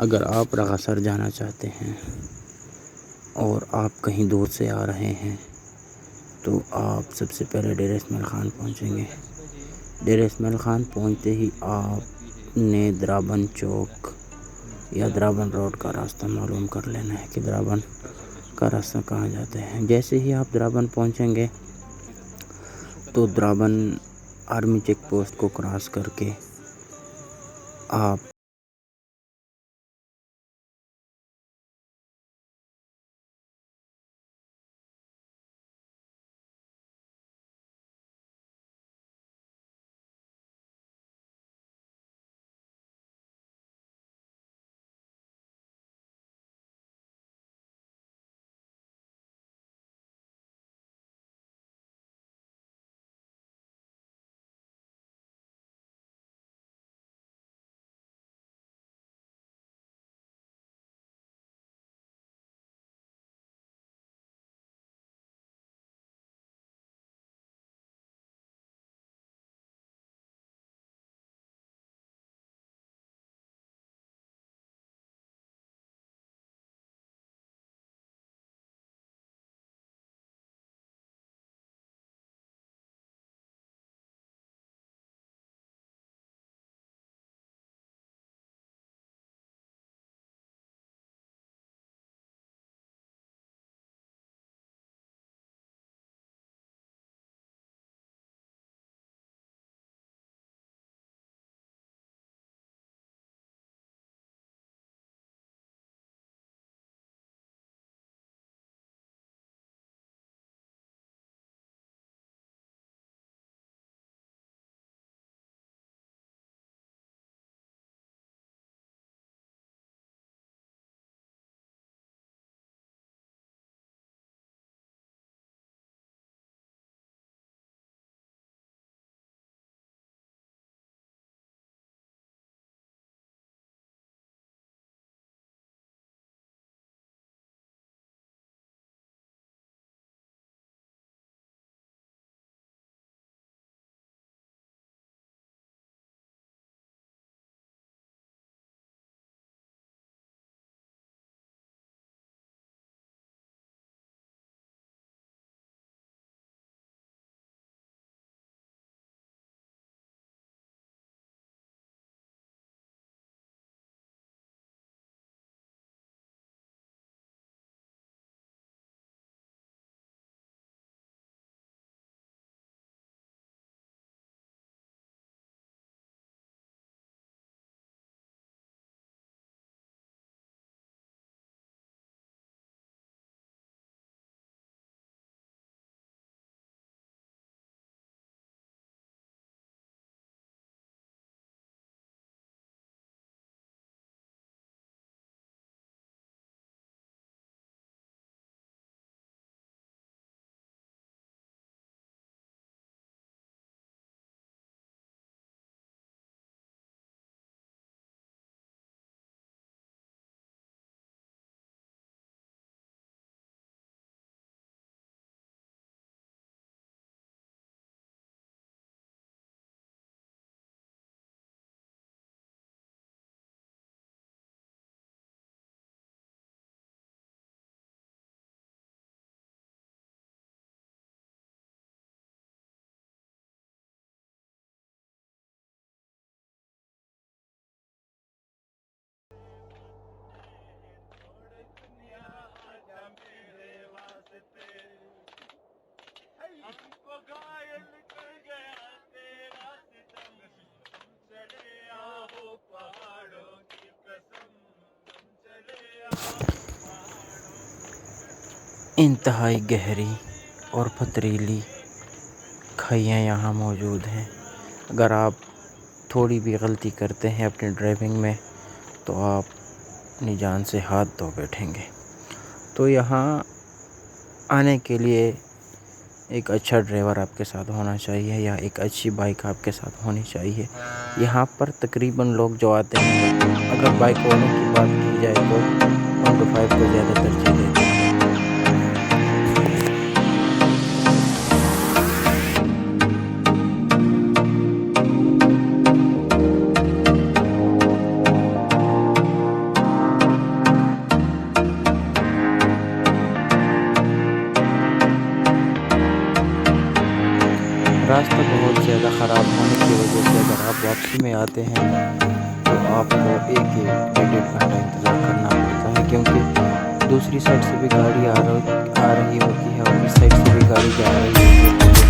अगर आप रगासर जाना चाहते हैं और आप कहीं दूर से आ रहे हैं तो आप सबसे पहले डेरा इस्माइल ख़ान पहुंचेंगे। डेरा इस्माइल ख़ान पहुंचते ही आपने द्राबन चौक या द्राबन रोड का रास्ता मालूम कर लेना है कि द्राबन का रास्ता कहाँ जाते हैं। जैसे ही आप द्राबन पहुंचेंगे तो द्राबन आर्मी चेक पोस्ट को क्रॉस करके आप इंतहाई गहरी और पथरीली खाइयाँ यहाँ मौजूद हैं। अगर आप थोड़ी भी गलती करते हैं अपनी ड्राइविंग में तो आप अपनी जान से हाथ धो बैठेंगे। तो यहाँ आने के लिए एक अच्छा ड्राइवर आपके साथ होना चाहिए या एक अच्छी बाइक आपके साथ होनी चाहिए। यहाँ पर तकरीबन लोग जो आते हैं, अगर बाइक वालों की बात की जाए तो 1-5 को ज़्यादा तरजीह देते हैं। ख़राब होने की वजह से अगर आप वापसी में आते हैं तो आपको एक डेढ़ घंटा इंतज़ार करना पड़ता है, क्योंकि दूसरी साइड से भी गाड़ी आ रही होती है और इस साइड से भी गाड़ी जा रही होती है।